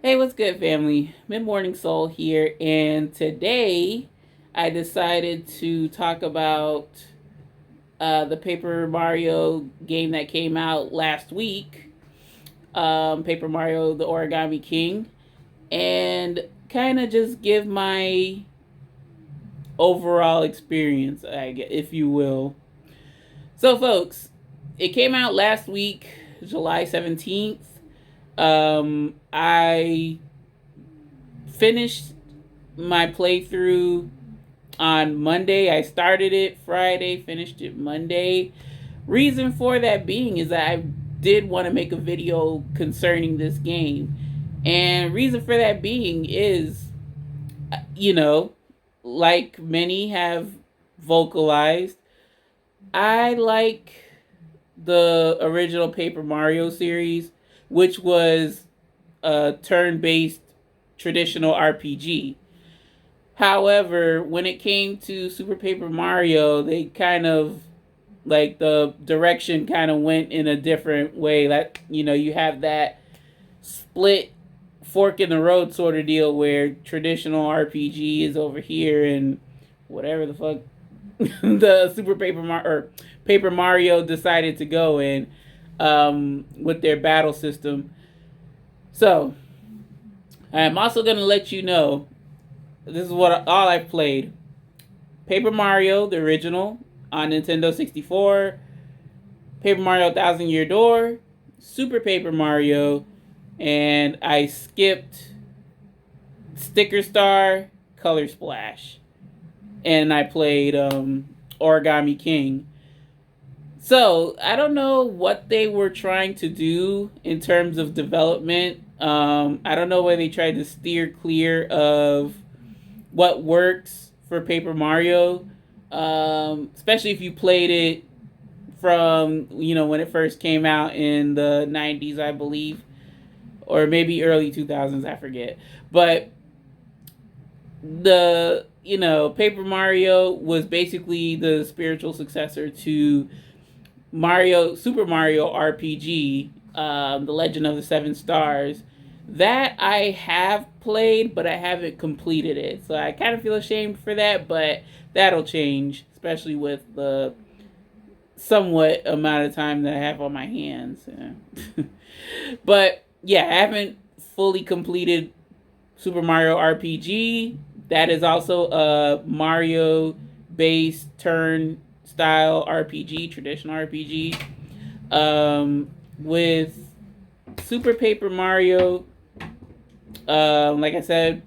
Hey, what's good, family? Mid Morning Soul here, and today I decided to talk about the Paper Mario game that came out last week, Paper Mario: The Origami King, and kind of just give my overall experience, I guess, if you will. So, folks, it came out last week, July 17th. I finished my playthrough on Monday. I started it Friday, finished it Monday. Reason for that being is that I did want to make a video concerning this game. And reason for that being is, you know, like many have vocalized, I like the original Paper Mario series, which was a turn based traditional RPG. However, when it came to Super Paper Mario, they kind of like the direction kind of went in a different way. That you have that split fork in the road sort of deal where traditional RPG is over here and whatever the fuck the Super Paper Mario or Paper Mario decided to go in with their battle system. So I'm also gonna let you know this is what all I've played: Paper Mario, the original, on Nintendo 64, Paper Mario Thousand Year Door, Super Paper Mario, and I skipped Sticker Star, Color Splash, and I played Origami King. So I don't know what they were trying to do in terms of development. I don't know why they tried to steer clear of what works for Paper Mario, especially if you played it from when it first came out in the 90s, I believe, or maybe early 2000s, I forget. But the Paper Mario was basically the spiritual successor to Super Mario RPG, The Legend of the Seven Stars. That I have played, but I haven't completed it. So I kind of feel ashamed for that, but that'll change, especially with the somewhat amount of time that I have on my hands. But yeah, I haven't fully completed Super Mario RPG. That is also a Mario based turn style RPG, traditional RPG. With Super Paper Mario, like I said,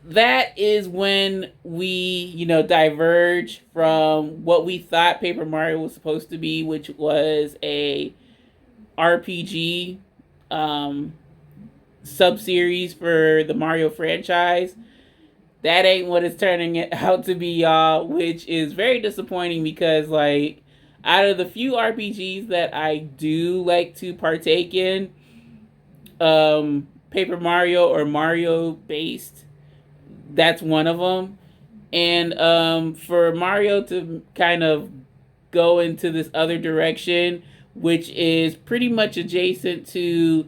that is when we, diverge from what we thought Paper Mario was supposed to be, which was a RPG sub series for the Mario franchise. That ain't what it's turning it out to be, y'all, which is very disappointing because, like, out of the few RPGs that I do like to partake in, Paper Mario or Mario based, that's one of them. And for Mario to kind of go into this other direction, which is pretty much adjacent to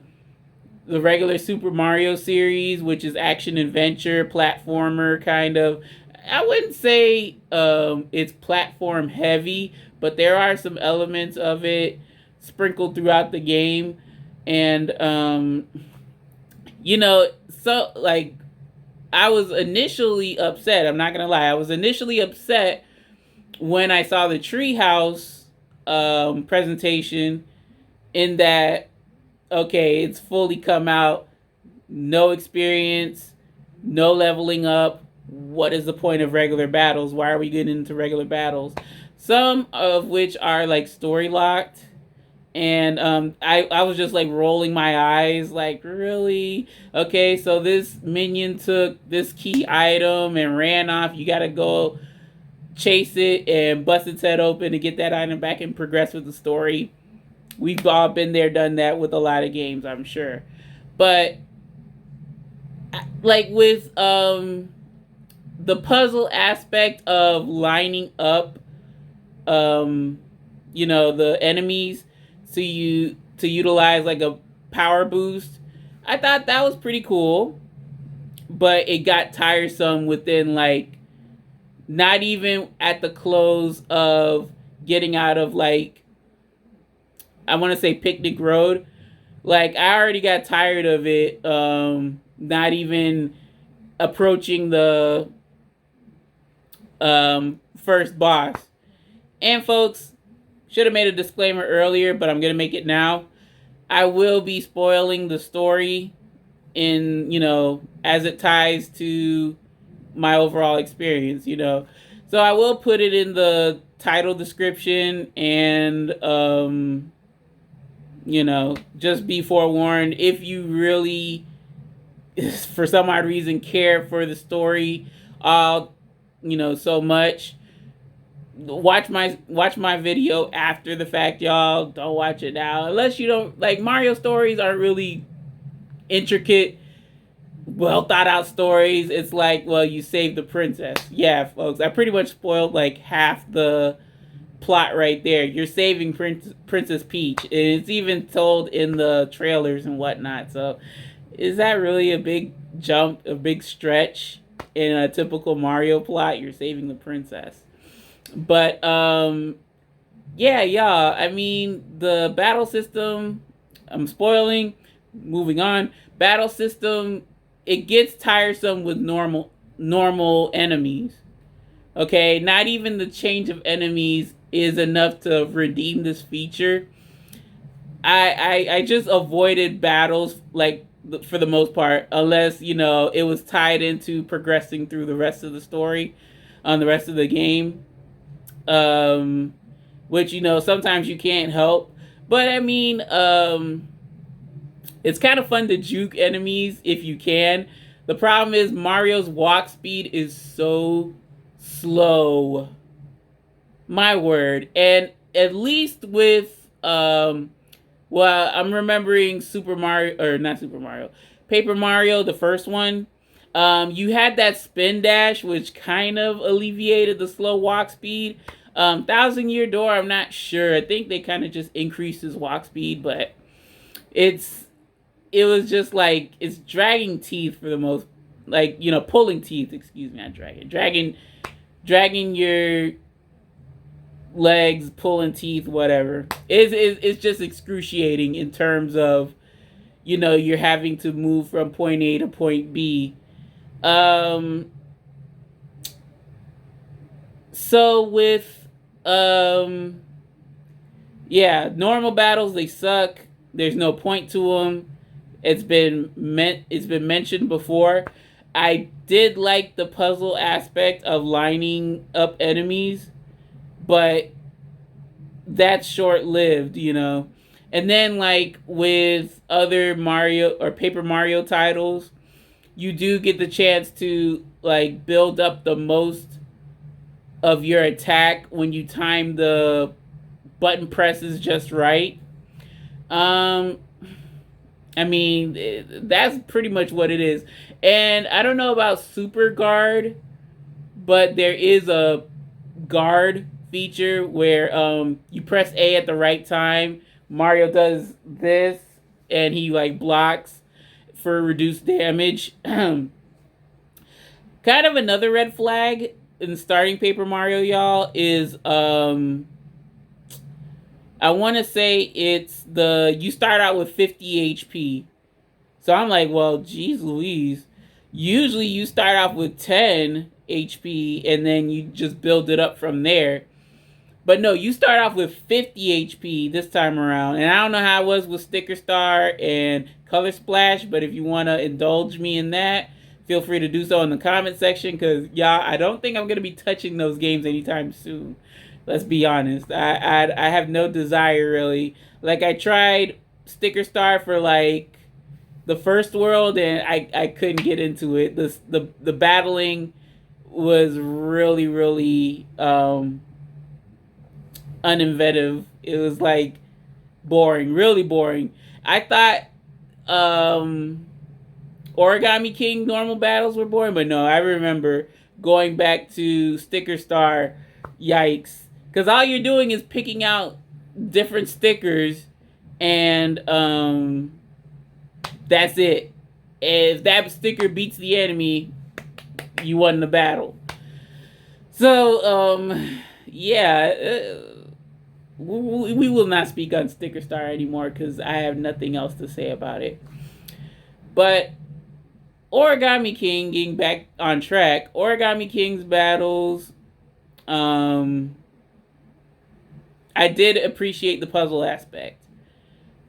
the regular Super Mario series, which is action adventure, platformer kind of. I wouldn't say it's platform heavy, but there are some elements of it sprinkled throughout the game. And, so like I was initially upset. I'm not going to lie. I was initially upset when I saw the Treehouse presentation, in that okay, it's fully come out, no experience, no leveling up. What is the point of regular battles? Why are we getting into regular battles? Some of which are like story locked. And I was just like rolling my eyes, like, really? Okay, so this minion took this key item and ran off. You gotta go chase it and bust its head open to get that item back and progress with the story. We've all been there, done that with a lot of games, I'm sure. But like with the puzzle aspect of lining up the enemies to utilize like a power boost, I thought that was pretty cool, but it got tiresome within like not even at the close of getting out of like I want to say Picnic Road. Like I already got tired of it. Not even approaching the first boss. And folks, should have made a disclaimer earlier, but I'm gonna make it now. I will be spoiling the story in, as it ties to my overall experience, So I will put it in the title description and just be forewarned if you really for some odd reason care for the story so much. Watch my video after the fact, y'all. Don't watch it now unless you don't like Mario stories aren't really intricate, well thought out stories. It's like, well, you saved the princess. Yeah, folks, I pretty much spoiled like half the plot right there. You're saving Princess Peach, and it's even told in the trailers and whatnot. So is that really a big jump, a big stretch in a typical Mario plot? You're saving the princess. But yeah, y'all, I mean, the battle system, I'm spoiling, moving on. Battle system, it gets tiresome with normal enemies. Okay, not even the change of enemies is enough to redeem this feature. I just avoided battles like for the most part, unless it was tied into progressing through the rest of the story on the rest of the game, which sometimes you can't help. But I mean, it's kind of fun to juke enemies if you can. The problem is Mario's walk speed is so slow. My word. And at least with well, I'm remembering Super Mario, or not Super Mario, Paper Mario, the first one. You had that spin dash, which kind of alleviated the slow walk speed. Thousand Year Door, I'm not sure. I think they kind of just increased his walk speed, but it was just like it's dragging teeth for the most, like pulling teeth. Excuse me, not dragging your legs, pulling teeth, whatever. It's just excruciating in terms of, you're having to move from point A to point B. So with, yeah, normal battles, they suck. There's no point to them. It's been mentioned before. I did like the puzzle aspect of lining up enemies, but that's short-lived, And then like with other Mario or Paper Mario titles, you do get the chance to like build up the most of your attack when you time the button presses just right. I mean, that's pretty much what it is. And I don't know about Super Guard, but there is a guard feature where you press A at the right time. Mario does this, and he like blocks for reduced damage. Kind of another red flag in starting Paper Mario, y'all, is I want to say it's you start out with 50 HP. So I'm like, well, geez Louise. Usually you start off with 10 HP and then you just build it up from there. But no, you start off with 50 HP this time around. And I don't know how it was with Sticker Star and Color Splash, but if you want to indulge me in that, feel free to do so in the comment section, because y'all, I don't think I'm going to be touching those games anytime soon. Let's be honest. I have no desire, really. Like, I tried Sticker Star for, like, the first world, and I couldn't get into it. The battling was really, really uninventive. It was, like, boring. Really boring. I thought Origami King normal battles were boring, but no, I remember going back to Sticker Star. Yikes. Because all you're doing is picking out different stickers and That's it. If that sticker beats the enemy, you won the battle. So, yeah, we will not speak on Sticker Star anymore because I have nothing else to say about it. But Origami King, getting back on track, Origami King's battles, I did appreciate the puzzle aspect,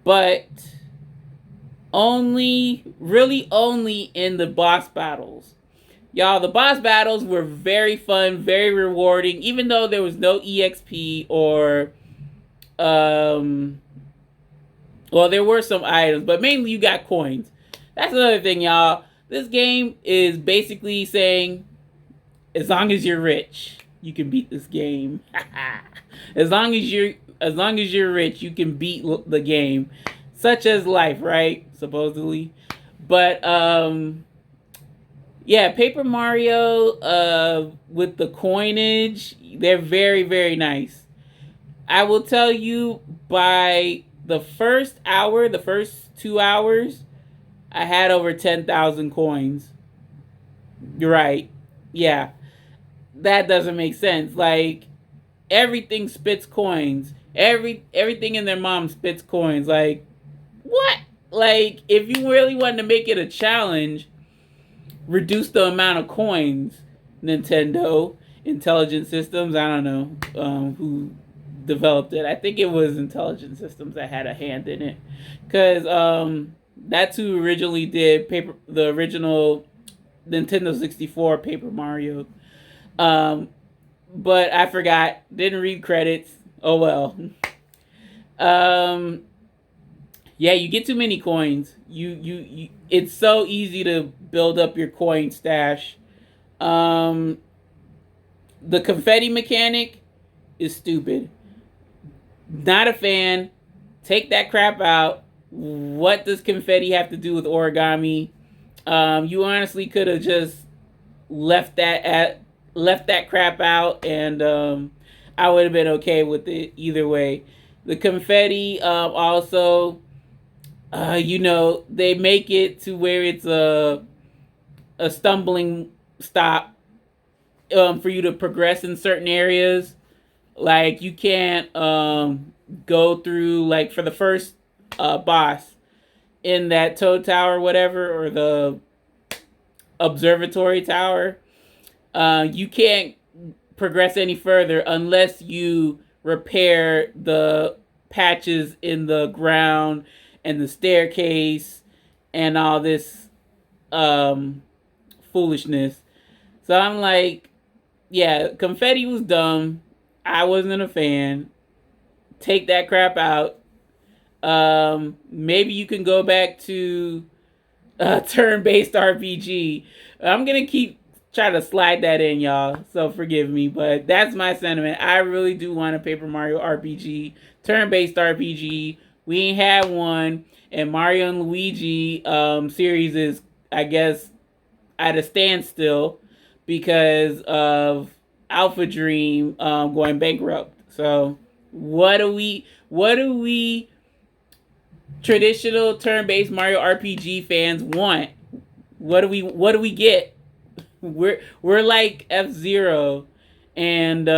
but really only in the boss battles. Y'all, the boss battles were very fun, very rewarding, even though there was no EXP or, well, there were some items, but mainly you got coins. That's another thing, y'all. This game is basically saying, as long as you're rich, you can beat this game. as long as you're rich, you can beat the game. Such as life, right? Supposedly. But yeah, Paper Mario with the coinage, they're very, very nice. I will tell you, by the first 2 hours, I had over 10,000 coins. You're right. Yeah. That doesn't make sense. Like, everything spits coins. Everything in their mom spits coins. Like, what? Like, if you really wanted to make it a challenge, reduce the amount of coins. Nintendo, Intelligent Systems, I don't know who developed it. I think it was Intelligent Systems that had a hand in it. Because that's who originally did the original Nintendo 64 Paper Mario. But I forgot. Didn't read credits. Oh well. Yeah, you get too many coins. You it's so easy to build up your coin stash. The confetti mechanic is stupid. Not a fan. Take that crap out. What does confetti have to do with origami? You honestly could have just left that crap out, and I would have been okay with it either way. The confetti also, they make it to where it's a stumbling stop for you to progress in certain areas. Like, you can't go through, like, for the first boss in that Toad Tower, whatever, or the Observatory Tower. You can't progress any further unless you repair the patches in the ground and the staircase and all this foolishness. So I'm like, yeah, confetti was dumb. I wasn't a fan. Take that crap out. Maybe you can go back to turn-based RPG. I'm gonna keep trying to slide that in, y'all. So forgive me, but that's my sentiment. I really do want a Paper Mario RPG, turn-based RPG. We ain't had one, and Mario and Luigi series is, I guess, at a standstill because of Alpha Dream going bankrupt. So what do we traditional turn-based Mario RPG fans want? What do we get? We're like F-Zero, and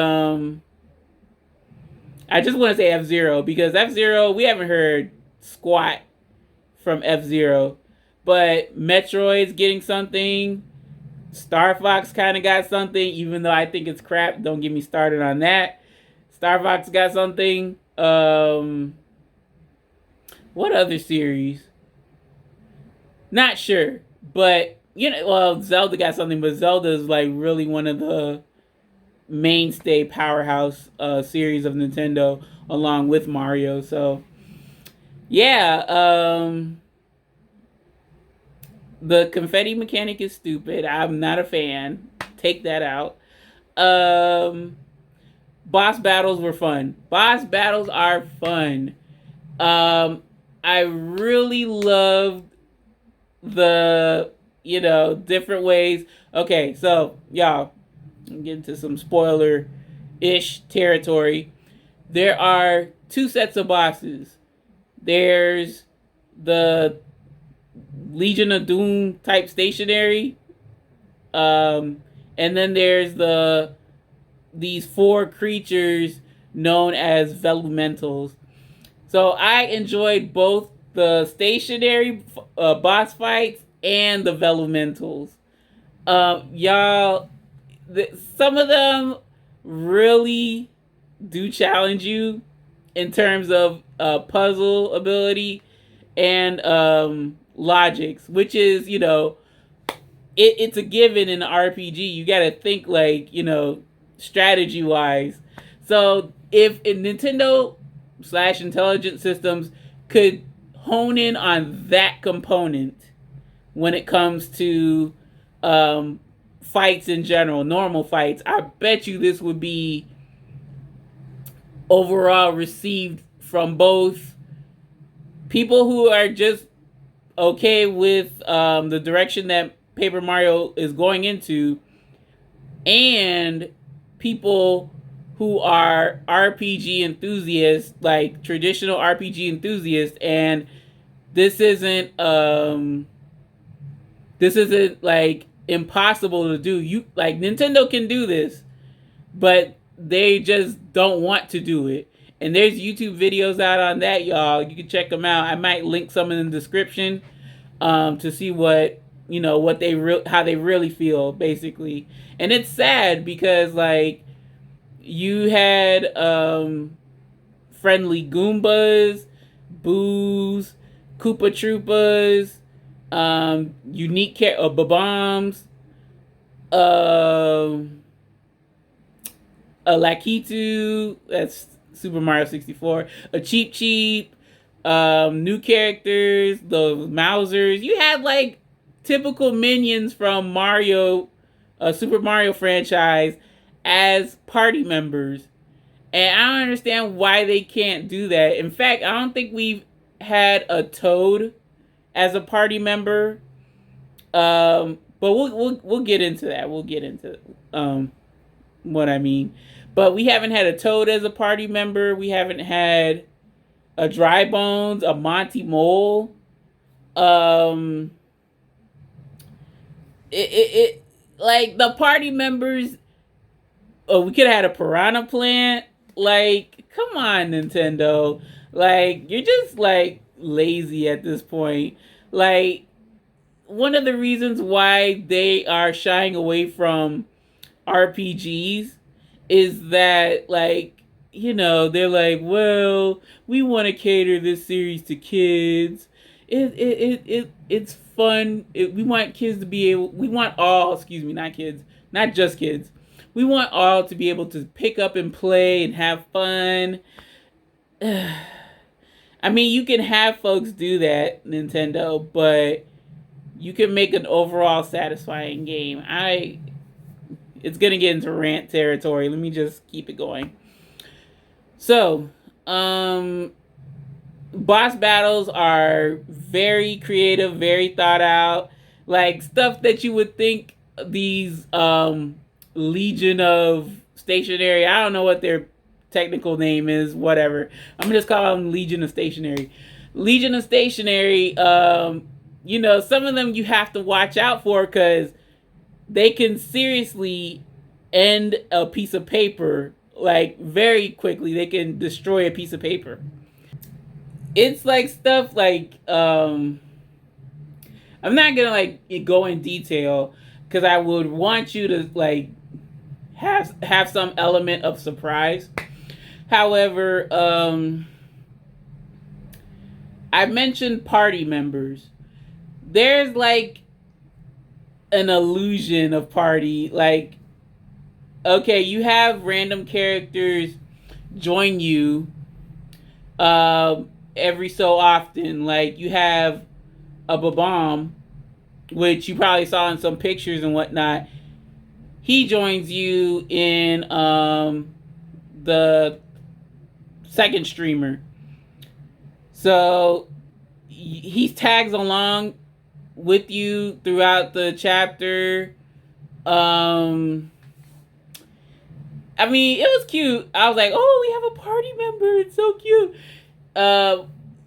I just want to say F-Zero because F-Zero, we haven't heard squat from F-Zero, but Metroid's getting something. Star Fox kind of got something, even though I think it's crap. Don't get me started on that. Star Fox got something. What other series? Not sure, but well, Zelda got something, but Zelda is like really one of the mainstay powerhouse series of Nintendo, along with Mario. So yeah, the confetti mechanic is stupid. I'm not a fan. Take that out. Boss battles were fun. Boss battles are fun. I really loved the different ways. Okay, so y'all, I'm getting to some spoiler-ish territory. There are two sets of bosses. There's the Legion of Doom type stationery. And then there's these 4 creatures known as Velumentals. So I enjoyed both the stationary boss fights and the Velumentals. Y'all, some of them really do challenge you in terms of puzzle ability and logics, which is, it's a given in the RPG. You got to think like, strategy wise. So if Nintendo / Intelligent Systems could hone in on that component when it comes to fights in general, normal fights, I bet you this would be overall received from both people who are just okay with the direction that Paper Mario is going into, and people who are RPG enthusiasts, like traditional RPG enthusiasts, and this isn't like impossible to do. You like Nintendo can do this, but they just don't want to do it. And there's YouTube videos out on that, y'all. You can check them out. I might link some in the description to see what how they really feel, basically. And it's sad because like you had friendly Goombas, Boos, Koopa Troopas, unique Bob-ombs, a Lakitu, that's Super Mario 64, a Cheep Cheep, new characters, the Mousers. You had like typical minions from Super Mario franchise as party members. And I don't understand why they can't do that. In fact, I don't think we've had a Toad as a party member. But we'll get into that. We'll get into what I mean. But we haven't had a Toad as a party member. We haven't had a Dry Bones, a Monty Mole. Like the party members. Oh, we could have had a Piranha Plant. Like, come on, Nintendo. Like, you're just like lazy at this point. Like, one of the reasons why they are shying away from RPGs is that, like, they're like, well, we want to cater this series to kids. It's fun. We want kids to be able. We want all. Excuse me, not kids, not just kids. We want all to be able to pick up and play and have fun. I mean, you can have folks do that, Nintendo, but you can make an overall satisfying game. It's gonna get into rant territory. Let me just keep it going. So, boss battles are very creative, very thought out, like stuff that you would think these Legion of Stationery, I don't know what their technical name is, whatever. I'm gonna just call them Legion of Stationery. Legion of Stationery, some of them you have to watch out for because they can seriously end a piece of paper, like very quickly. They can destroy a piece of paper. It's like stuff like I'm not gonna like go in detail because I would want you to like have some element of surprise. However, I mentioned party members. There's like an illusion of party. Like, okay, you have random characters join you every so often. Like, you have a Bob-omb, which you probably saw in some pictures and whatnot. He joins you in the second streamer. So he tags along with you throughout the chapter. I mean, it was cute. I was like, oh, we have a party member. It's so cute.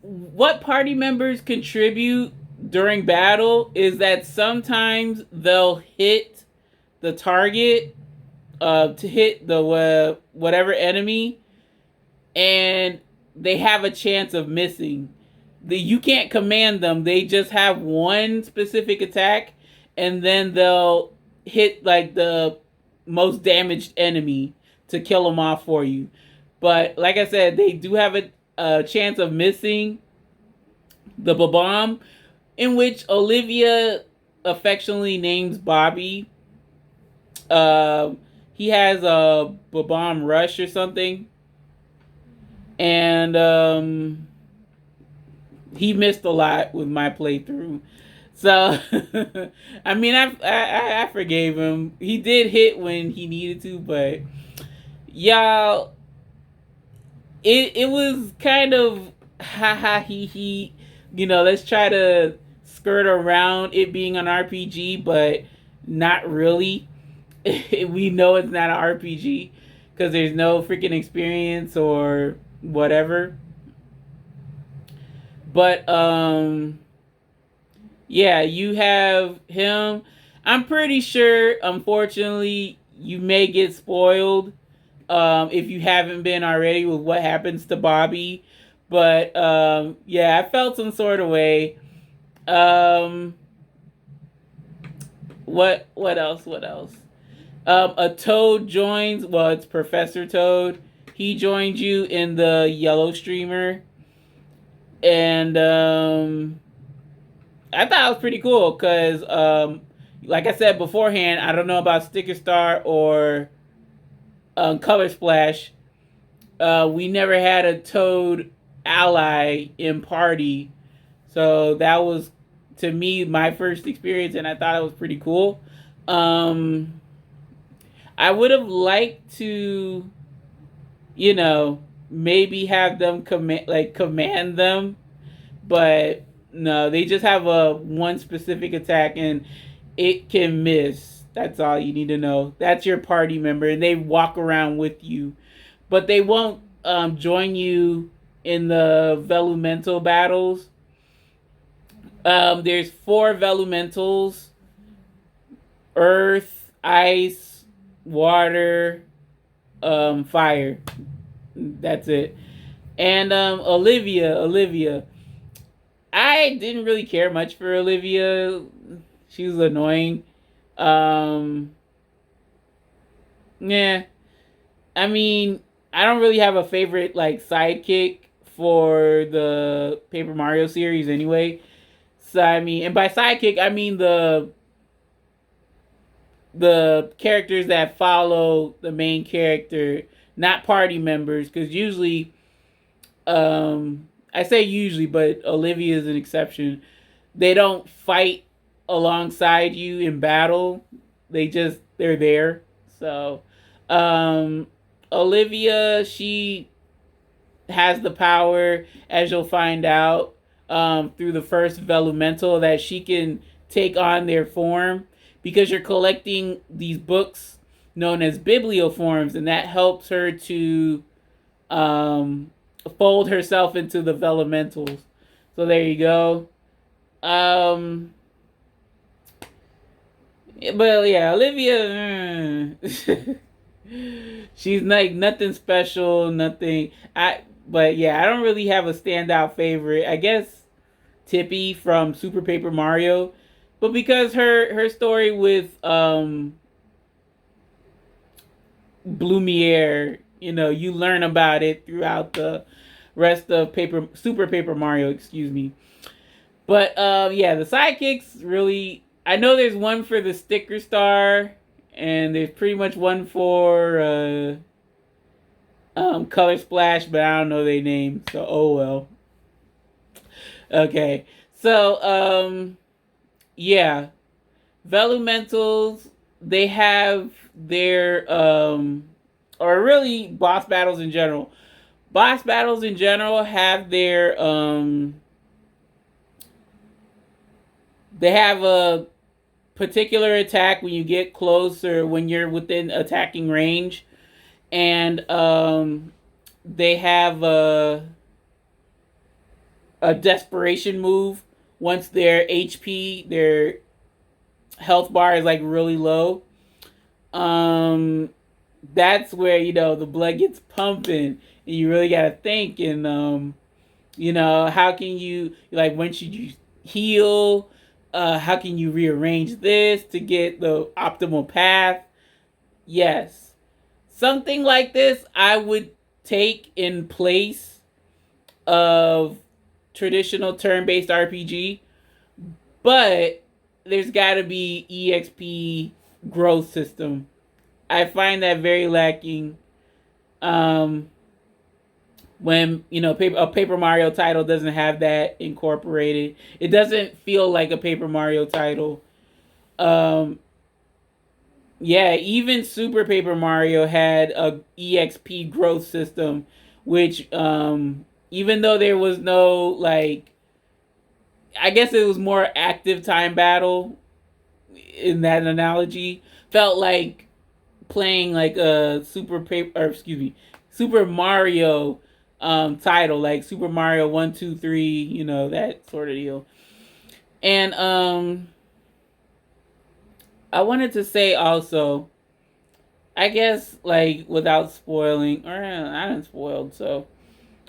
What party members contribute during battle is that sometimes they'll hit the target to hit the whatever enemy, and they have a chance of missing. You can't command them. They just have one specific attack, and then they'll hit like the most damaged enemy to kill them off for you. But like I said, they do have a chance of missing the bomb, in which Olivia affectionately names Bobby. He has a bomb rush or something, and he missed a lot with my playthrough. So, I mean, I forgave him. He did hit when he needed to, but y'all, it was kind of ha ha he he. You know, let's try to skirt around it being an RPG, but not really. We know it's not an RPG because there's no freaking experience or whatever. But yeah, you have him. I'm pretty sure, unfortunately, you may get spoiled if you haven't been already with what happens to Bobby. But yeah, I felt some sort of way. What else? What else? A Toad joins. Well, it's Professor Toad. He joined you in the yellow streamer, and I thought it was pretty cool because, like I said beforehand, I don't know about Sticker Star or Color Splash. We never had a Toad ally in party, so that was, to me, my first experience, and I thought it was pretty cool. I would have liked to, you know, maybe have them command them, but no, they just have a one specific attack and it can miss. That's all you need to know. That's your party member, and they walk around with you, but they won't join you in the Velumental battles. There's 4 Velumentals: Earth, Ice, Water, Fire. That's it. And Olivia. I didn't really care much for Olivia. She was annoying. Yeah. I mean, I don't really have a favorite like sidekick for the Paper Mario series anyway. So I mean, and by sidekick I mean the characters that follow the main character, not party members, because usually, I say usually, but Olivia is an exception. They don't fight alongside you in battle. They're there. So, Olivia, she has the power, as you'll find out, through the first Velumental, that she can take on their form, because you're collecting these books known as biblioforms, and that helps her to fold herself into the Velumentals. So there you go. But yeah, Olivia, she's like nothing special, nothing. But yeah, I don't really have a standout favorite. I guess Tippy from Super Paper Mario, but because her story with Blumiere, you know, you learn about it throughout the rest of Super Paper Mario, excuse me. But yeah, the sidekicks really, I know there's one for the Sticker Star, and there's pretty much one for Color Splash, but I don't know their name, so oh well. Okay, so yeah, Velumentals, they have their or really boss battles in general. Boss battles in general have their they have a particular attack when you get close or when you're within attacking range, and they have a desperation move once their HP, their health bar is like really low. Um, that's where the blood gets pumping, and you really gotta think. And how can you, like, when should you heal? How can you rearrange this to get the optimal path? Yes, something like this I would take in place of traditional turn-based RPG, but there's got to be EXP growth system. I find that very lacking. Um, when a Paper Mario title doesn't have that incorporated, it doesn't feel like a Paper Mario title. Um, yeah, even Super Paper Mario had a EXP growth system, which even though there was no, like, I guess it was more active time battle in that analogy, felt like playing like a Super Mario title, like Super Mario 1, 2, 3, that sort of deal. And I wanted to say also, I guess, like, without spoiling, or I didn't spoiled, so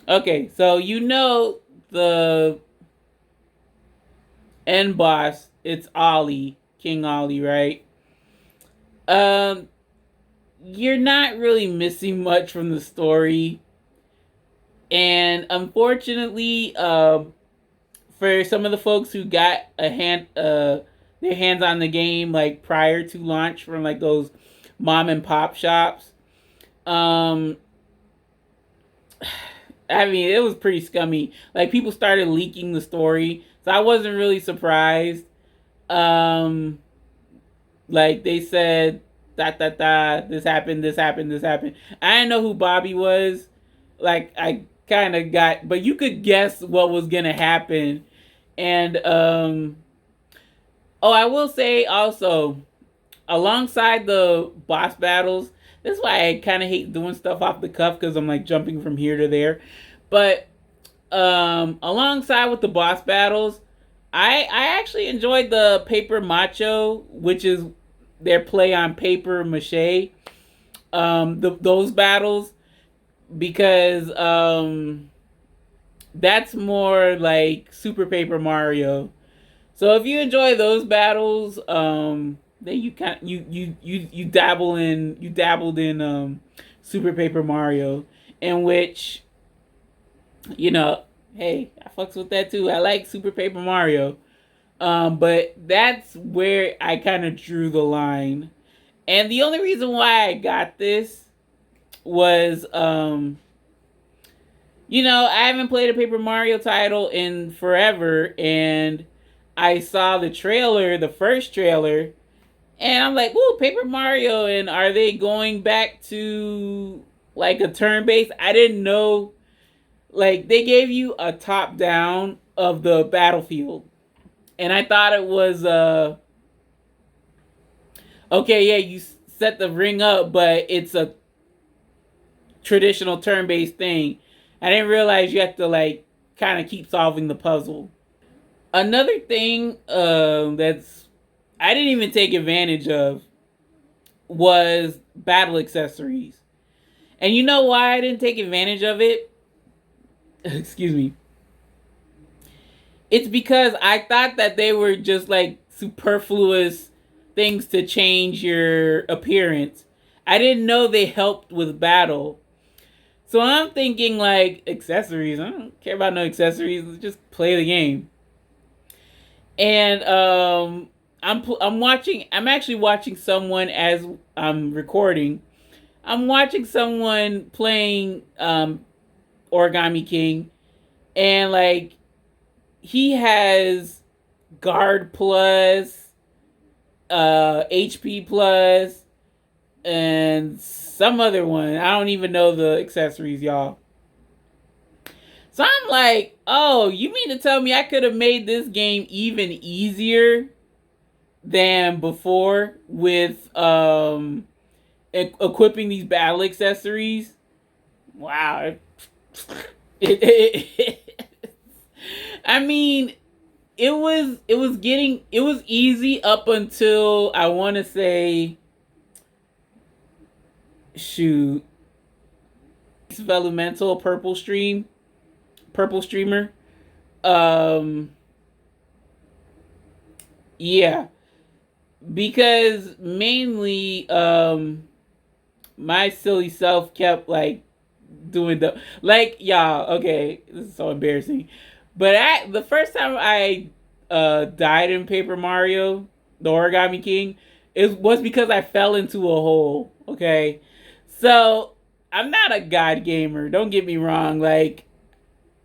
okay, so the end boss, it's Ollie, King Ollie, right? Um, you're not really missing much from the story, and unfortunately, for some of the folks who got their hands on the game like prior to launch from like those mom and pop shops, um, I mean, it was pretty scummy. Like, people started leaking the story, so I wasn't really surprised. Um, like, they said, this happened, this happened, this happened. I didn't know who Bobby was. Like, I kind of got, but you could guess what was gonna happen. And oh, I will say also, alongside the boss battles, this is why I kind of hate doing stuff off the cuff, because I'm like jumping from here to there. But alongside with the boss battles, I actually enjoyed the Paper Macho, which is their play on paper mache. Those battles, because that's more like Super Paper Mario. So if you enjoy those battles, then you dabbled in Super Paper Mario, in which, hey, I fucks with that too. I like Super Paper Mario. But that's where I kind of drew the line. And the only reason why I got this was, I haven't played a Paper Mario title in forever, and I saw the first trailer, and I'm like, ooh, Paper Mario, and are they going back to like a turn-based? I didn't know. Like, they gave you a top-down of the battlefield, and I thought it was okay, yeah, you set the ring up, but it's a traditional turn-based thing. I didn't realize you have to, like, kind of keep solving the puzzle. Another thing that's I didn't even take advantage of was battle accessories. And you know why I didn't take advantage of it? Excuse me. It's because I thought that they were just like superfluous things to change your appearance. I didn't know they helped with battle. So I'm thinking, like, accessories. I don't care about no accessories. Let's just play the game. And I'm actually watching someone as I'm recording. I'm watching someone playing Origami King, and like, he has guard plus, HP plus, and some other one. I don't even know the accessories, y'all. So I'm like, oh, you mean to tell me I could have made this game even easier than before with equipping these battle accessories? Wow. I mean, it was easy up until I want to say, shoot, Elemental purple streamer. Um, yeah, because mainly my silly self kept like doing y'all. Okay, this is so embarrassing. But the first time I died in Paper Mario, the Origami King, it was because I fell into a hole. Okay, so I'm not a god gamer. Don't get me wrong. Like,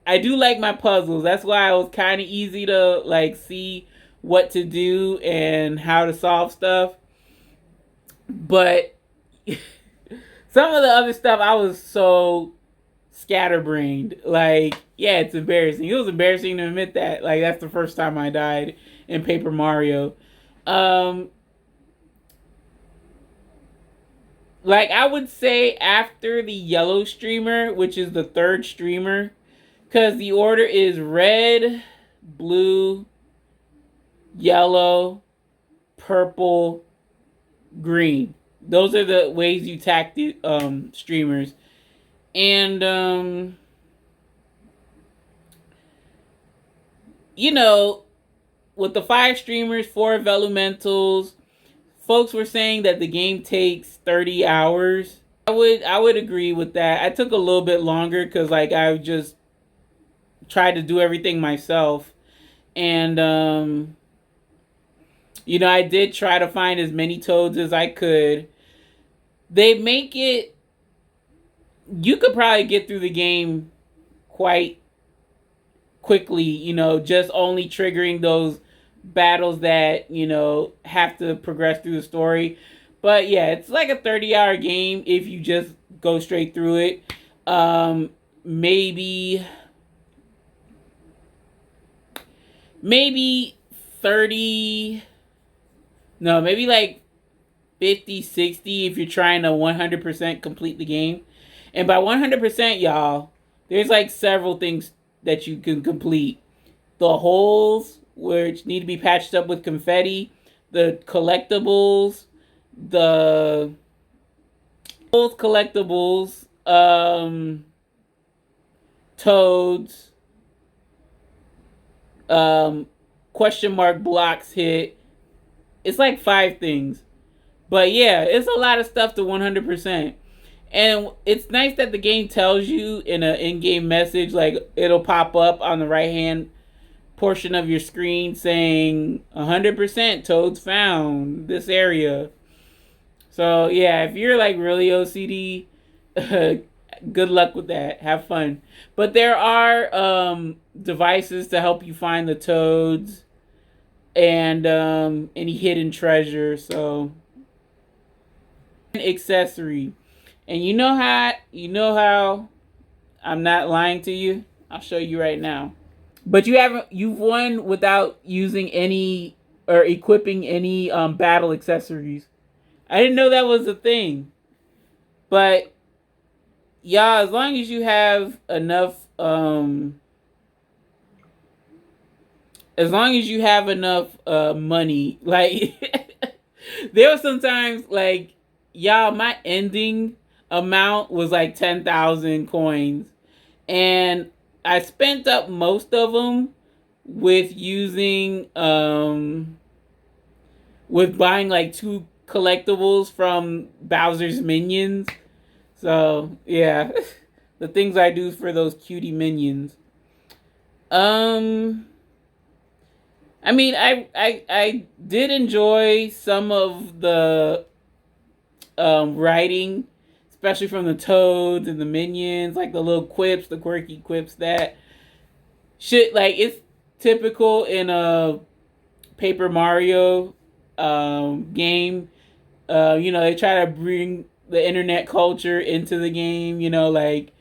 I do like my puzzles. That's why it was kind of easy to like see what to do and how to solve stuff. But some of the other stuff, I was so scatterbrained. Like, yeah, it's embarrassing. It was embarrassing to admit that. Like, that's the first time I died in Paper Mario. Like, I would say after the yellow streamer, which is the third streamer, because the order is red, blue, yellow, purple, green. Those are the ways you tack the streamers. And you know, with the 5 streamers, 4 Elementals, folks were saying that the game takes 30 hours. I would agree with that. I took a little bit longer because like I just tried to do everything myself. And you know, I did try to find as many toads as I could. They make it, you could probably get through the game quite quickly, you know, just only triggering those battles that, you know, have to progress through the story. But yeah, it's like a 30-hour game if you just go straight through it. Maybe 30, no, maybe like 50, 60 if you're trying to 100% complete the game. And by 100%, y'all, there's like several things that you can complete. The holes, which need to be patched up with confetti, the collectibles, the both collectibles, toads, question mark blocks hit. It's like 5 things. But yeah, it's a lot of stuff to 100%. And it's nice that the game tells you in an in-game message, like it'll pop up on the right-hand portion of your screen saying 100% toads found this area. So yeah, if you're like really OCD, good luck with that. Have fun. But there are devices to help you find the toads and any hidden treasure. So accessory. And you know how I'm not lying to you? I'll show you right now. But you've won without using any or equipping any battle accessories. I didn't know that was a thing. But yeah, as long as you have enough money, like there was sometimes like, y'all, my ending amount was like 10,000 coins. And I spent up most of them with using, with buying like 2 collectibles from Bowser's minions. So, yeah. The things I do for those cutie minions. I mean, I did enjoy some of the writing, especially from the toads and the minions, like the little quips, the quirky quips that shit, like it's typical in a Paper Mario game. You know, they try to bring the internet culture into the game, you know, like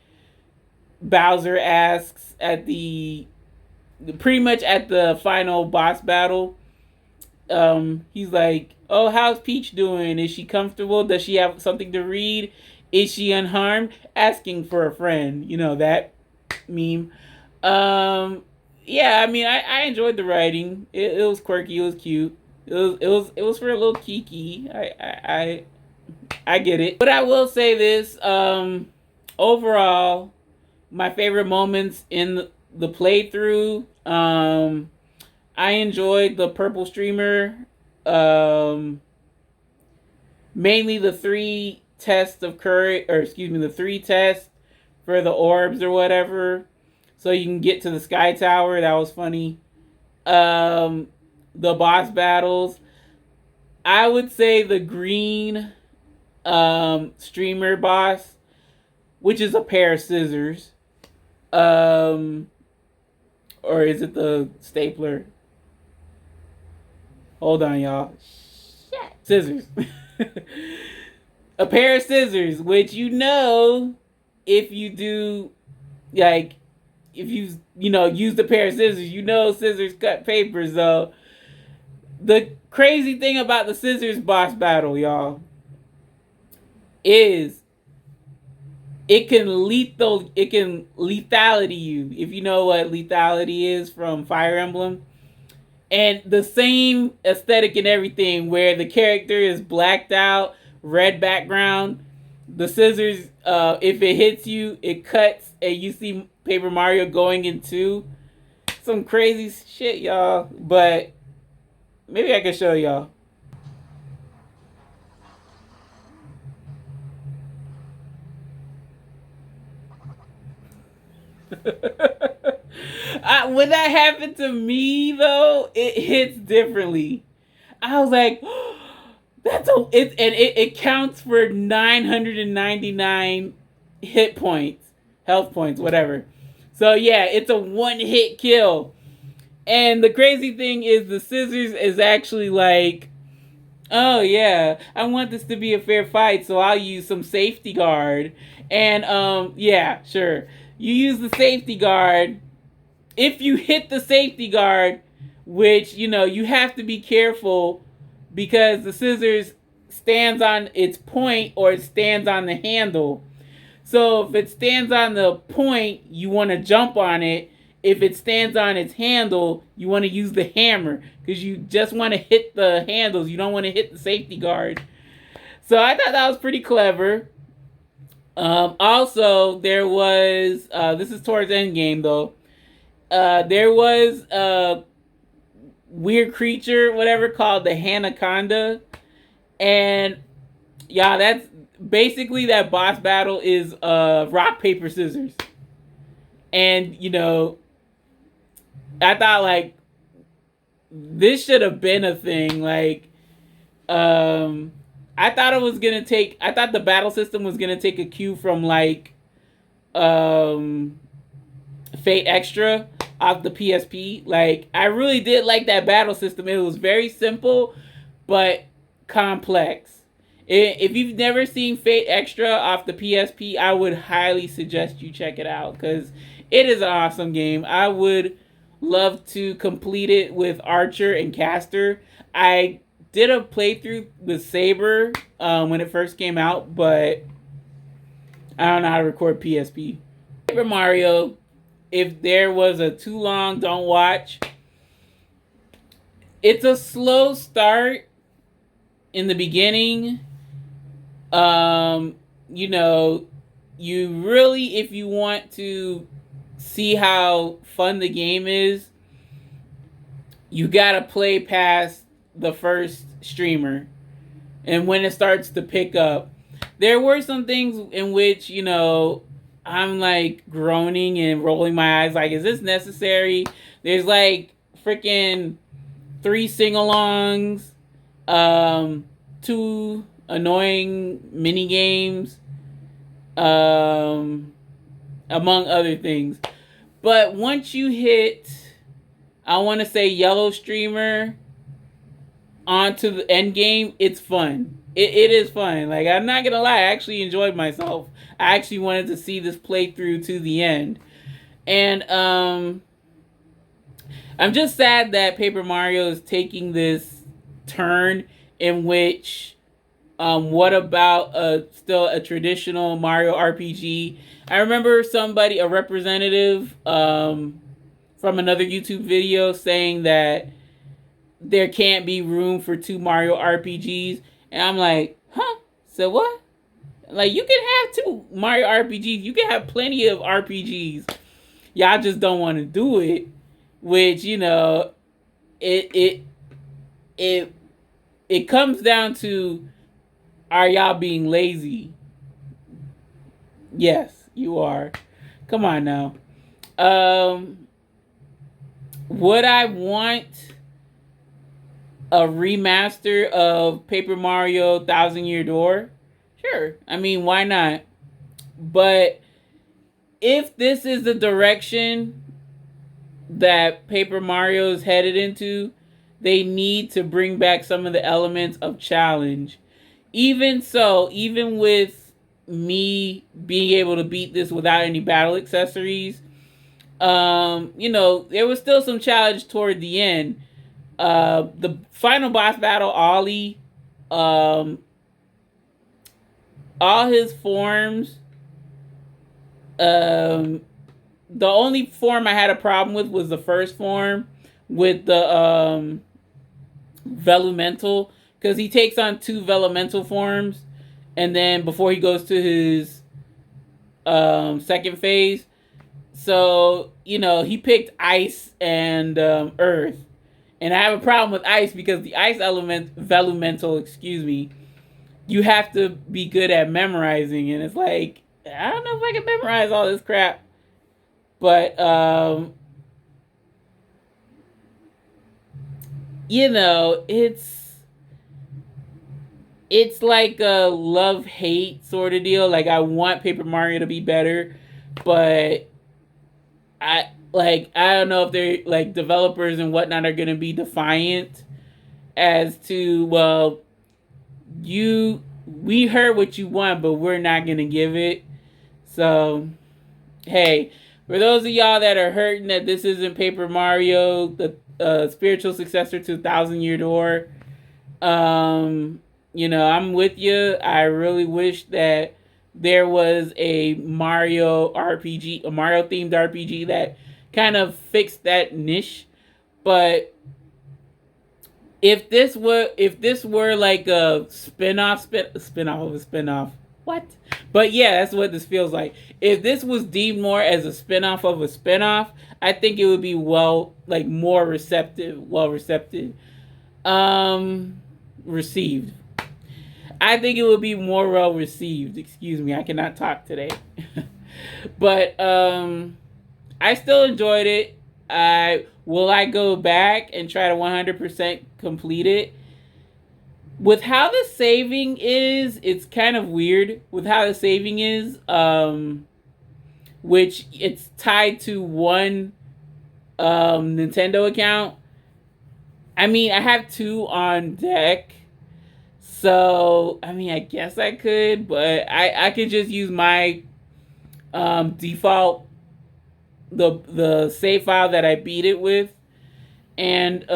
Bowser asks at pretty much at the final boss battle, he's like, oh, how's Peach doing? Is she comfortable? Does she have something to read? Is she unharmed? Asking for a friend. You know, that meme. yeah, I mean, I enjoyed the writing. It was quirky. It was cute. It was for a little Kiki. I get it. But I will say this. Overall, my favorite moments in the playthrough. I enjoyed the purple streamer. Um, Mainly the three tests of courage, or excuse me, the three tests for the orbs or whatever, so you can get to the sky tower. That was funny. Um, the boss battles. I would say the green streamer boss, which is a pair of scissors. Um, or is it the stapler? Hold on, y'all. Shit. Scissors. A pair of scissors, which if you do, like, if you use the pair of scissors, scissors cut paper. So the crazy thing about the scissors boss battle, y'all, is it can lethality you, if you know what lethality is from Fire Emblem. And the same aesthetic and everything, where the character is blacked out, red background. The scissors, if it hits you, it cuts, and you see Paper Mario going in two. Some crazy shit, y'all. But maybe I can show y'all. When that happened to me, though, it hits differently. I was like, it counts for 999 hit points, health points, whatever. So yeah, it's a one hit kill. And the crazy thing is, the scissors is actually like, oh yeah, I want this to be a fair fight, so I'll use some safety guard. And yeah, sure. You use the safety guard. If you hit the safety guard, which you have to be careful, because the scissors stands on its point or it stands on the handle. So if it stands on the point, you want to jump on it. If it stands on its handle, you want to use the hammer, because you just want to hit the handles. You don't want to hit the safety guard. So I thought that was pretty clever. Also, there was, this is towards endgame though, there was a weird creature, whatever, called the Hanaconda. And yeah, that's basically, that boss battle is rock, paper, scissors. And I thought, like, this should have been a thing. Like, I thought the battle system was gonna take a cue from, like, Fate Extra off the PSP. Like, I really did like that battle system. It was very simple, but complex. If you've never seen Fate Extra off the PSP, I would highly suggest you check it out, because it is an awesome game. I would love to complete it with Archer and Caster. I did a playthrough with Saber when it first came out, but I don't know how to record PSP. Paper Mario, if there was a too long don't watch, it's a slow start in the beginning. You really, if you want to see how fun the game is, you gotta play past the first streamer. And when it starts to pick up, there were some things in which, I'm like groaning and rolling my eyes, like, is this necessary? There's like freaking 3 sing-alongs, 2 annoying mini games, among other things. But once you hit, I want to say, yellow streamer onto the end game, it's fun. It is fun. Like, I'm not gonna lie, I actually enjoyed myself. I actually wanted to see this playthrough to the end. And I'm just sad that Paper Mario is taking this turn in which, what about still a traditional Mario RPG? I remember a representative from from another YouTube video saying that there can't be room for 2 Mario RPGs. And I'm like, huh? So what? Like, you can have 2 Mario RPGs. You can have plenty of RPGs. Y'all just don't want to do it. Which, you know, it comes down to, are y'all being lazy? Yes, you are. Come on now. Would I want a remaster of Paper Mario Thousand Year Door? Sure. I mean, why not? But if this is the direction that Paper Mario is headed into, they need to bring back some of the elements of challenge. Even so, even with me being able to beat this without any battle accessories, you know, there was still some challenge toward the end. The final boss battle, Ollie, all his forms, the only form I had a problem with was the first form with the Velumental, because he takes on 2 Velumental forms, and then before he goes to his second phase. So, you know, he picked ice and earth. And I have a problem with ice because the ice element, Velumental, excuse me, you have to be good at memorizing. And it's like, I don't know if I can memorize all this crap. But, you know, it's like a love-hate sort of deal. Like, I want Paper Mario to be better, but I don't know if they're, like, developers and whatnot are going to be defiant as to, well, we heard what you want, but we're not going to give it. So, hey, for those of y'all that are hurting that this isn't Paper Mario, the spiritual successor to Thousand Year Door, you know, I'm with you. I really wish that there was a Mario RPG, a Mario themed RPG that kind of fixed that niche. But if this were like a spin-off of a spin-off. What? But yeah, that's what this feels like. If this was deemed more as a spin-off of a spin-off, I think it would be more received. I think it would be more well received. Excuse me, I cannot talk today. But I still enjoyed it. Will I go back and try to 100% complete it? With how the saving is, it's kind of weird. With how the saving is, which it's tied to one Nintendo account. I mean, I have 2 on deck. So, I mean, I guess I could, but I could just use my default, the save file that I beat it with, and,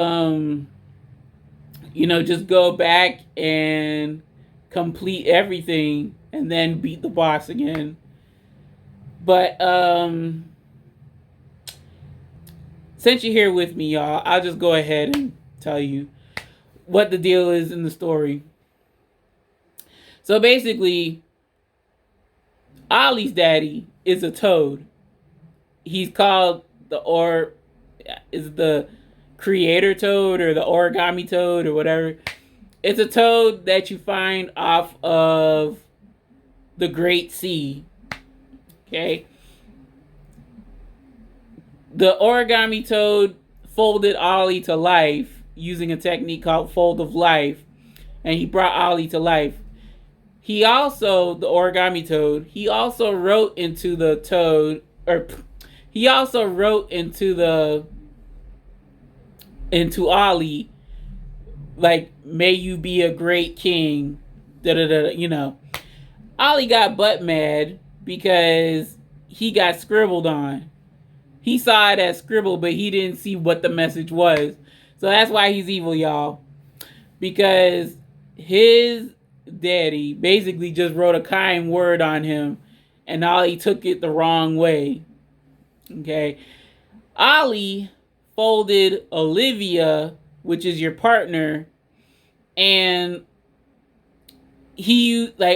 you know, just go back and complete everything and then beat the boss again. But, since you're here with me, y'all, I'll just go ahead and tell you what the deal is in the story. So basically, Ollie's daddy is a toad. He's called the creator toad or the origami toad or whatever. It's a toad that you find off of the Great Sea. Okay. The origami toad folded Ollie to life using a technique called fold of life, and he brought Ollie to life. He also, the origami toad, he also wrote into the toad, into Ollie, like, may you be a great king, you know. Ollie got butt mad because he got scribbled on. He saw it as scribble, but he didn't see what the message was. So that's why he's evil, y'all. Because his daddy basically just wrote a kind word on him, and Ollie took it the wrong way. Okay. Ollie folded Olivia, which is your partner, and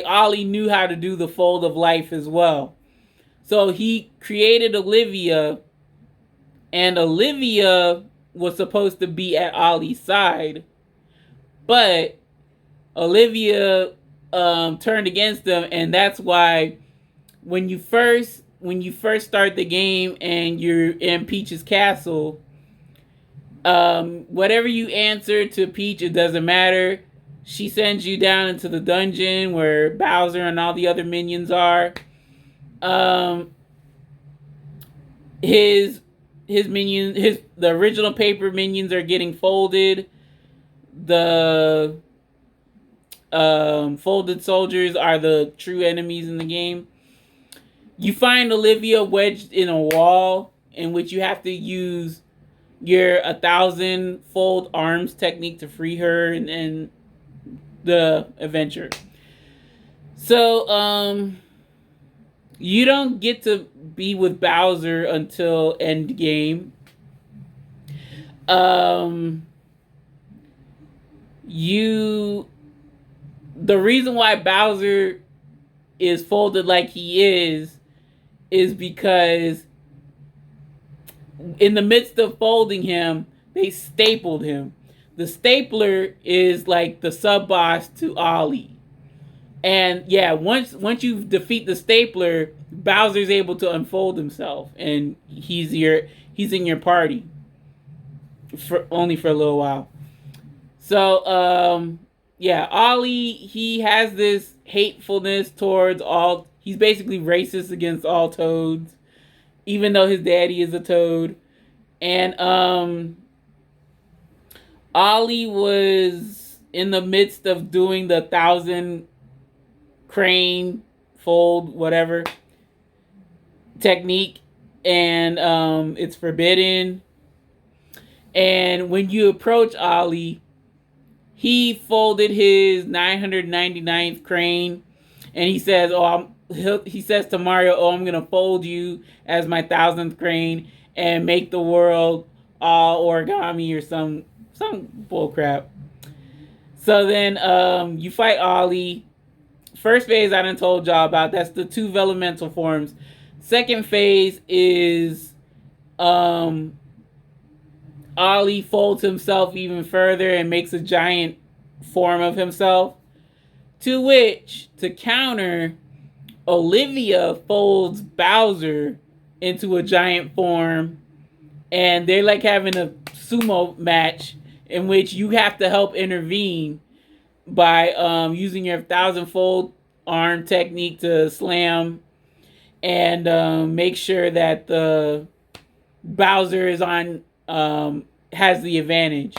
Ollie knew how to do the fold of life as well. So he created Olivia, and Olivia was supposed to be at Ollie's side, but Olivia turned against him, and that's why when you first start the game and you're in Peach's castle, whatever you answer to Peach, it doesn't matter. She sends you down into the dungeon where Bowser and all the other minions are. The original paper minions are getting folded. The folded soldiers are the true enemies in the game. You find Olivia wedged in a wall in which you have to use your 1,000 fold arms technique to free her and the adventure. So you don't get to be with Bowser until end game. The reason why Bowser is folded like he is because in the midst of folding him, they stapled him. The stapler is like the sub boss to Ollie. And yeah, once you defeat the stapler, Bowser's able to unfold himself, and he's in your party for only for a little while. So yeah, Ollie, he has this hatefulness towards all. He's basically racist against all toads, even though his daddy is a toad. And Ollie was in the midst of doing the 1,000 crane fold whatever technique, and it's forbidden. And when you approach Ollie, he folded his 999th crane, and he says, he says to Mario, "Oh, I'm gonna fold you as my 1,000th crane and make the world all origami," or some bullcrap. So then you fight Ollie. First phase I done told y'all about. That's the 2 elemental forms. Second phase is Ollie folds himself even further and makes a giant form of himself. To which, to counter, Olivia folds Bowser into a giant form, and they're like having a sumo match in which you have to help intervene by using your 1,000-fold arm technique to slam and make sure that the Bowser is on has the advantage.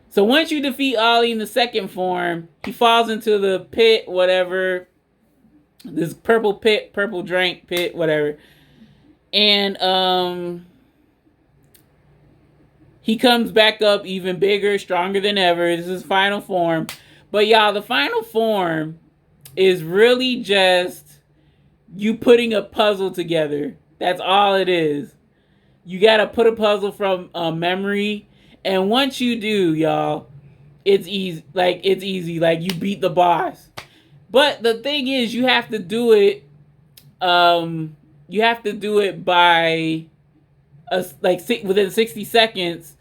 So once you defeat Ollie in the second form, he falls into the pit, whatever, this purple drink pit, whatever, and he comes back up even bigger, stronger than ever. This is his final form. But y'all, the final form is really just you putting a puzzle together. That's all it is. You gotta put a puzzle from memory, and once you do, y'all, it's easy. It's easy. Like, you beat the boss. But the thing is, you have to do it. You have to do it by within 60 seconds,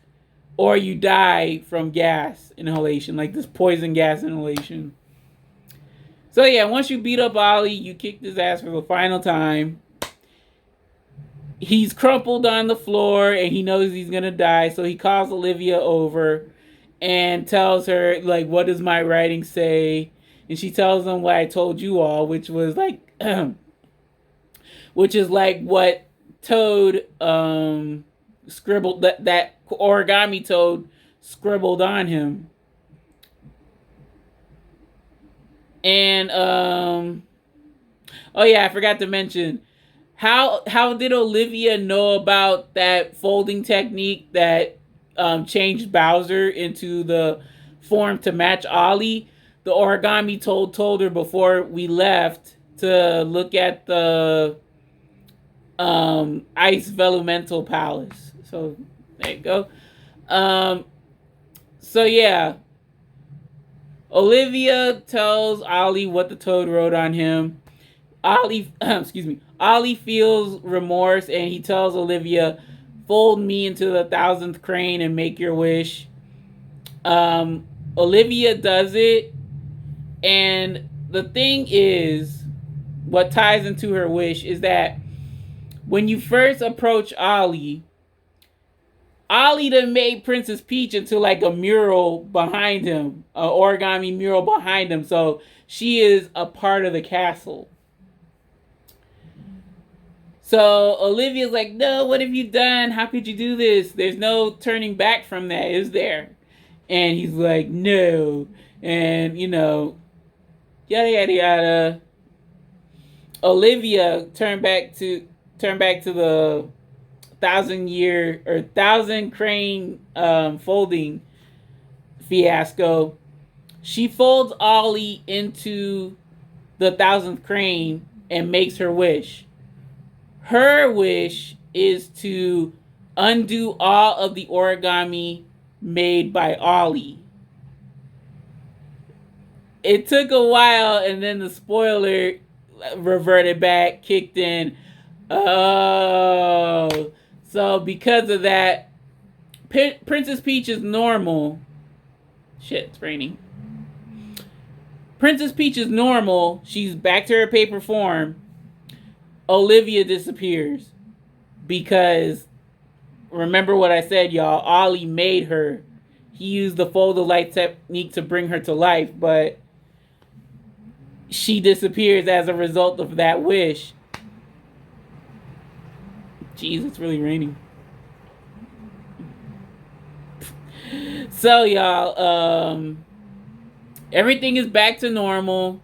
or you die from gas inhalation, like this poison gas inhalation. So yeah, once you beat up Ollie, you kicked his ass for the final time. He's crumpled on the floor and he knows he's gonna die, so he calls Olivia over and tells her, like, what does my writing say? And she tells him what I told you all, which was like which is like what Toad scribbled, that origami Toad scribbled on him. And oh yeah, I forgot to mention, how did Olivia know about that folding technique that changed Bowser into the form to match Ollie? The origami told her before we left to look at the Ice Velumental Palace. So there you go. Um, so yeah, Olivia tells Ollie what the toad wrote on him. Ollie, excuse me, Ollie feels remorse and he tells Olivia, "Fold me into the 1,000th crane and make your wish." Um, Olivia does it, and the thing is, what ties into her wish is that when you first approach Ollie done made Princess Peach into like a mural behind him, a origami mural behind him. So she is a part of the castle. So Olivia's like, no, what have you done? How could you do this? There's no turning back from that, is there? And he's like, no. And, yada yada yada. Olivia turned back to the 1,000-year or 1,000 crane folding fiasco. She folds Ollie into the 1,000th crane and makes her wish. Her wish is to undo all of the origami made by Ollie. It took a while, and then the spoiler reverted back, kicked in. Oh, so because of that, Princess Peach is normal. Shit, it's raining. Princess Peach is normal. She's back to her paper form. Olivia disappears because remember what I said, y'all. Ollie made her. He used the fold of light technique to bring her to life, but she disappears as a result of that wish. Jeez, it's really raining. So, y'all, everything is back to normal.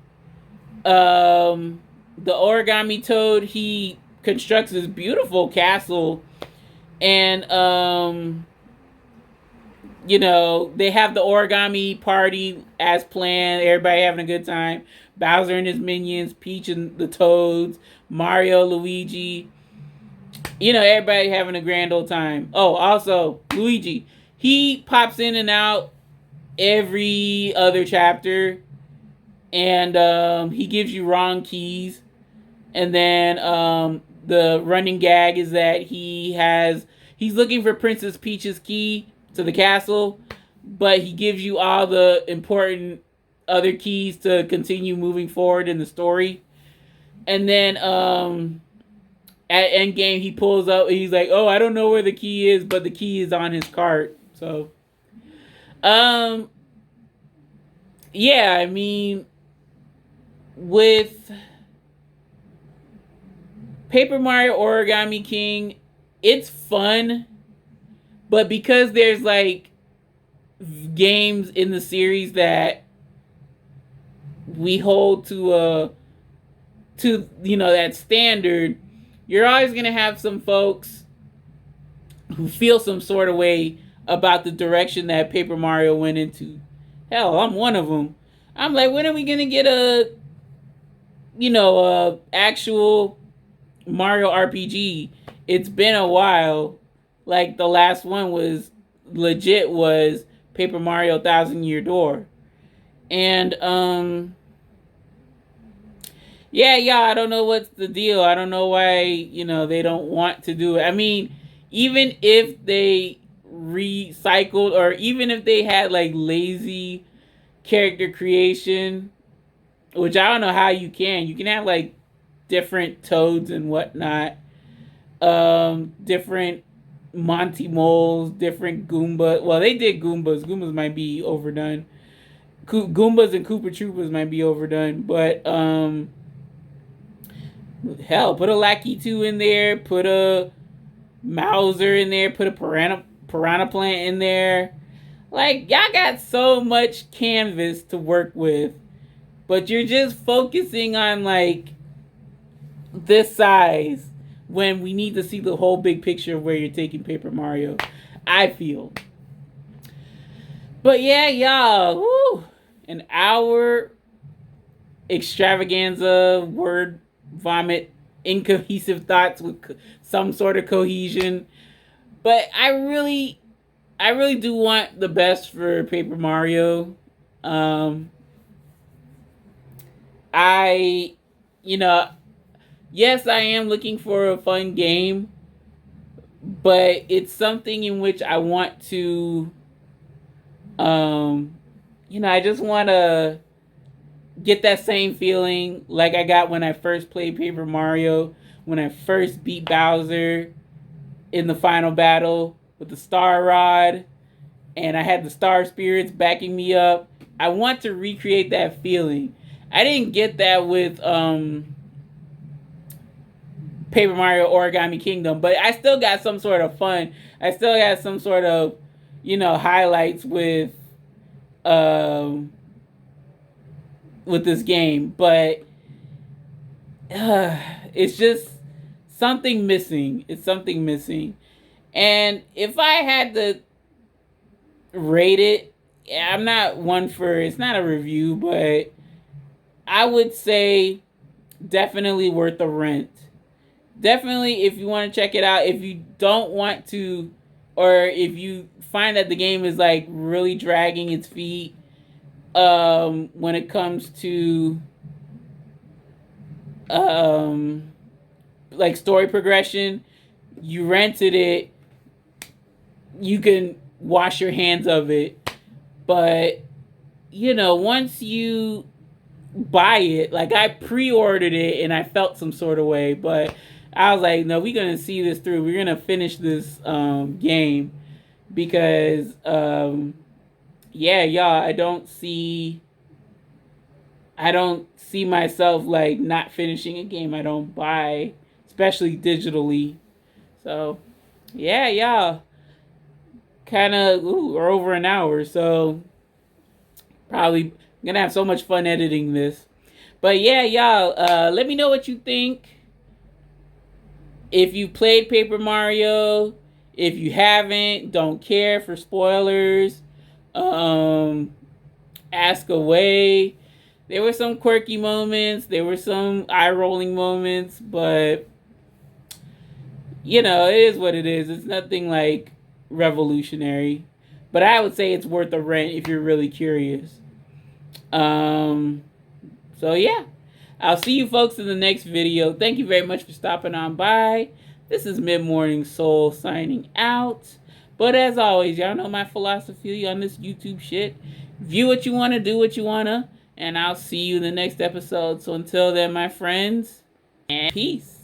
The origami toad, he constructs this beautiful castle, and they have the origami party as planned. Everybody having a good time. Bowser and his minions, Peach and the Toads, Mario, Luigi. Everybody having a grand old time. Oh, also Luigi, he pops in and out every other chapter, and he gives you wrong keys. And then the running gag is that he's looking for Princess Peach's key to the castle, but he gives you all the important other keys to continue moving forward in the story. And then at endgame, he pulls up, he's like, oh, I don't know where the key is, but the key is on his cart. So yeah, I mean, with Paper Mario Origami King, it's fun, but because there's like games in the series that we hold to that standard, you're always gonna have some folks who feel some sort of way about the direction that Paper Mario went into. Hell, I'm one of them. I'm like, when are we gonna get a actual Mario RPG? It's been a while. Like the last one was Paper Mario 1,000-Year Door. And I don't know what's the deal. I don't know why, they don't want to do it. I mean, even if they recycled, or even if they had like lazy character creation, which I don't know how you can have like different Toads and whatnot, different Monty Moles, different Goombas. Well, they did Goombas. Goombas might be overdone. Goombas and Koopa Troopas might be overdone, but hell, put a Lackey 2 in there, put a Mauser in there, put a Piranha Plant in there. Like, y'all got so much canvas to work with, but you're just focusing on like this size when we need to see the whole big picture of where you're taking Paper Mario, I feel. But yeah, y'all, woo, an hour extravaganza, word vomit incohesive thoughts with some sort of cohesion. But I really do want the best for Paper Mario. Um, I, you know, yes, I am looking for a fun game, but it's something in which I want to, um, I just want to get that same feeling like I got when I first played Paper Mario, when I first beat Bowser in the final battle with the Star Rod, and I had the Star Spirits backing me up. I want to recreate that feeling. I didn't get that with Paper Mario Origami Kingdom, but I still got some sort of fun. I still got some sort of, highlights um, with this game, but it's just something missing. It's something missing. And if I had to rate it, I'm not one for, it's not a review, but I would say definitely worth the rent. Definitely, if you want to check it out. If you don't want to, or if you find that the game is like really dragging its feet when it comes to like story progression, you rented it, you can wash your hands of it. But once you buy it, like I pre-ordered it and I felt some sort of way, but I was like, no, we're gonna see this through. We're gonna finish this game because yeah, y'all, I don't see myself like not finishing a game I don't buy, especially digitally. So yeah, y'all, kind of we're over an hour, so probably gonna have so much fun editing this. But yeah, y'all, let me know what you think. If you played Paper Mario, if you haven't, don't care for spoilers. Ask away. There were some quirky moments. There were some eye-rolling moments, but it is what it is. It's nothing like revolutionary, but I would say it's worth a rent if you're really curious. So yeah, I'll see you folks in the next video. Thank you very much for stopping on by. This is Mid Morning Soul signing out. But as always, y'all know my philosophy on this YouTube shit. View what you want to, do what you want to, and I'll see you in the next episode. So until then, my friends, and peace.